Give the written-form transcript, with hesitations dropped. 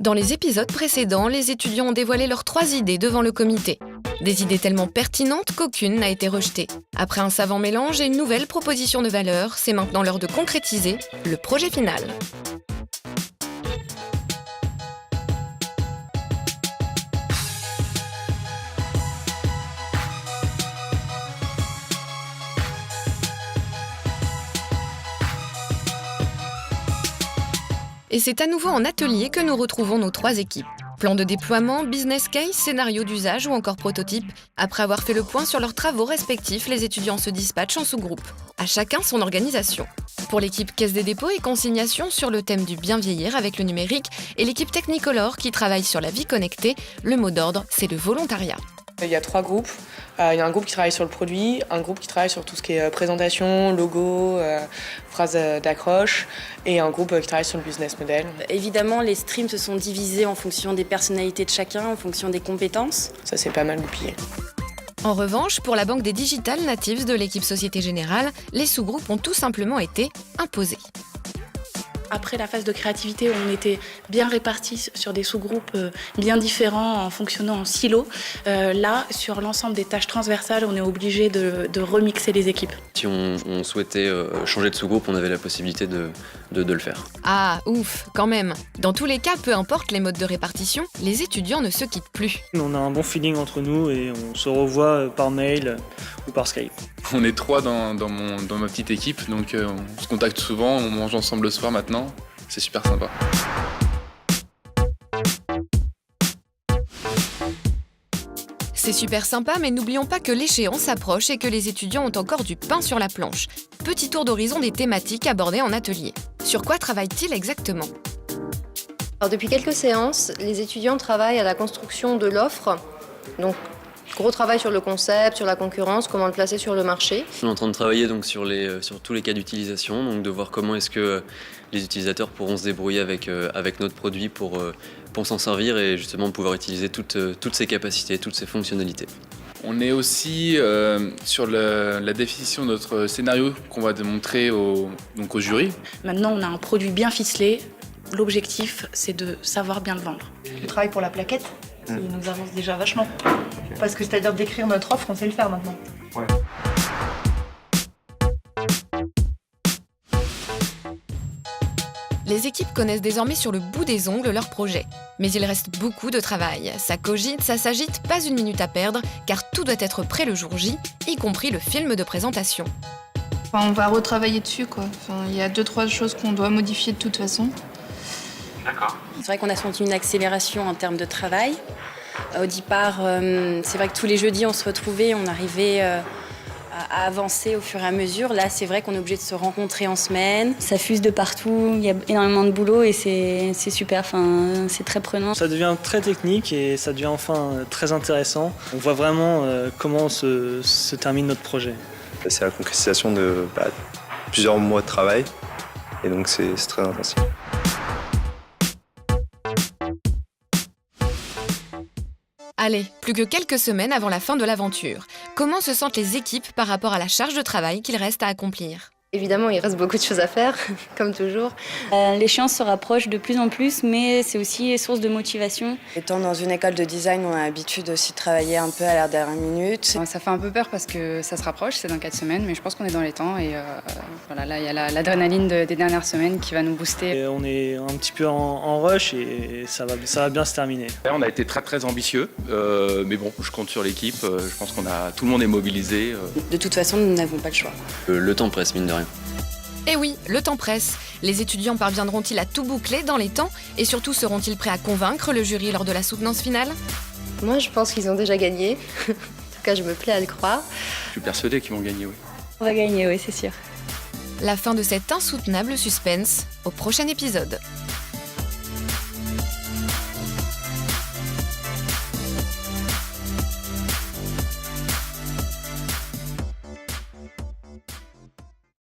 Dans les épisodes précédents, les étudiants ont dévoilé leurs 3 idées devant le comité. Des idées tellement pertinentes qu'aucune n'a été rejetée. Après un savant mélange et une nouvelle proposition de valeur, c'est maintenant l'heure de concrétiser le projet final. Et c'est à nouveau en atelier que nous retrouvons nos 3 équipes. Plan de déploiement, business case, scénario d'usage ou encore prototype. Après avoir fait le point sur leurs travaux respectifs, les étudiants se dispatchent en sous-groupes. À chacun son organisation. Pour l'équipe Caisse des dépôts et consignations sur le thème du bien vieillir avec le numérique et l'équipe Technicolor qui travaille sur la vie connectée, le mot d'ordre, c'est le volontariat. Il y a 3 groupes. Il y a un groupe qui travaille sur le produit, un groupe qui travaille sur tout ce qui est présentation, logo, phrases d'accroche, et un groupe qui travaille sur le business model. Évidemment, les streams se sont divisés en fonction des personnalités de chacun, en fonction des compétences. Ça s'est pas mal goupillé. En revanche, pour la Banque des Digital Natives de l'équipe Société Générale, les sous-groupes ont tout simplement été imposés. Après la phase de créativité, on était bien répartis sur des sous-groupes bien différents en fonctionnant en silo. Là, sur l'ensemble des tâches transversales, on est obligé de remixer les équipes. Si on souhaitait changer de sous-groupe, on avait la possibilité de le faire. Ah, ouf, quand même. Dans tous les cas, peu importe les modes de répartition, les étudiants ne se quittent plus. On a un bon feeling entre nous et on se revoit par mail ou par Skype. On est 3 dans ma petite équipe, donc on se contacte souvent, on mange ensemble le soir maintenant. C'est super sympa. C'est super sympa, mais n'oublions pas que l'échéance approche et que les étudiants ont encore du pain sur la planche. Petit tour d'horizon des thématiques abordées en atelier. Sur quoi travaillent-ils exactement ? Alors, depuis quelques séances, les étudiants travaillent à la construction de l'offre. Donc, gros travail sur le concept, sur la concurrence, comment le placer sur le marché. On est en train de travailler donc sur tous les cas d'utilisation, donc de voir comment est-ce que les utilisateurs pourront se débrouiller avec notre produit pour s'en servir et justement pouvoir utiliser toutes ces capacités, toutes ces fonctionnalités. On est aussi sur la définition de notre scénario qu'on va démontrer au jury. Maintenant, on a un produit bien ficelé. L'objectif, c'est de savoir bien le vendre. Le travail pour la plaquette, il nous avance déjà vachement. Parce que c'est-à-dire d'écrire notre offre, on sait le faire maintenant. Ouais. Les équipes connaissent désormais sur le bout des ongles leur projet. Mais il reste beaucoup de travail. Ça cogite, ça s'agite, pas une minute à perdre, car tout doit être prêt le jour J, y compris le film de présentation. On va retravailler dessus, quoi. Il y a 2-3 choses qu'on doit modifier de toute façon. D'accord. C'est vrai qu'on a senti une accélération en termes de travail. Au départ, c'est vrai que tous les jeudis, on se retrouvait, on arrivait à avancer au fur et à mesure. Là, c'est vrai qu'on est obligé de se rencontrer en semaine. Ça fuse de partout, il y a énormément de boulot et c'est super, c'est très prenant. Ça devient très technique et ça devient enfin très intéressant. On voit vraiment comment se termine notre projet. C'est la concrétisation de plusieurs mois de travail et donc c'est très intensif. Allez, plus que quelques semaines avant la fin de l'aventure. Comment se sentent les équipes par rapport à la charge de travail qu'il reste à accomplir ? Évidemment, il reste beaucoup de choses à faire, comme toujours. L'échéance se rapproche de plus en plus, mais c'est aussi source de motivation. Étant dans une école de design, on a l'habitude aussi de travailler un peu à la dernière minute. Ça fait un peu peur parce que ça se rapproche, c'est dans 4 semaines, mais je pense qu'on est dans les temps et voilà, là il y a l'adrénaline des dernières semaines qui va nous booster. Et on est un petit peu en rush et ça va bien se terminer. On a été très très ambitieux, mais bon, je compte sur l'équipe, je pense tout le monde est mobilisé. De toute façon, nous n'avons pas le choix. Le temps presse, mine de rien. Eh oui, le temps presse. Les étudiants parviendront-ils à tout boucler dans les temps et surtout seront-ils prêts à convaincre le jury lors de la soutenance finale ? Moi, je pense qu'ils ont déjà gagné. En tout cas, je me plais à le croire. Je suis persuadé qu'ils vont gagner, oui. On va gagner, oui, c'est sûr. La fin de cet insoutenable suspense au prochain épisode.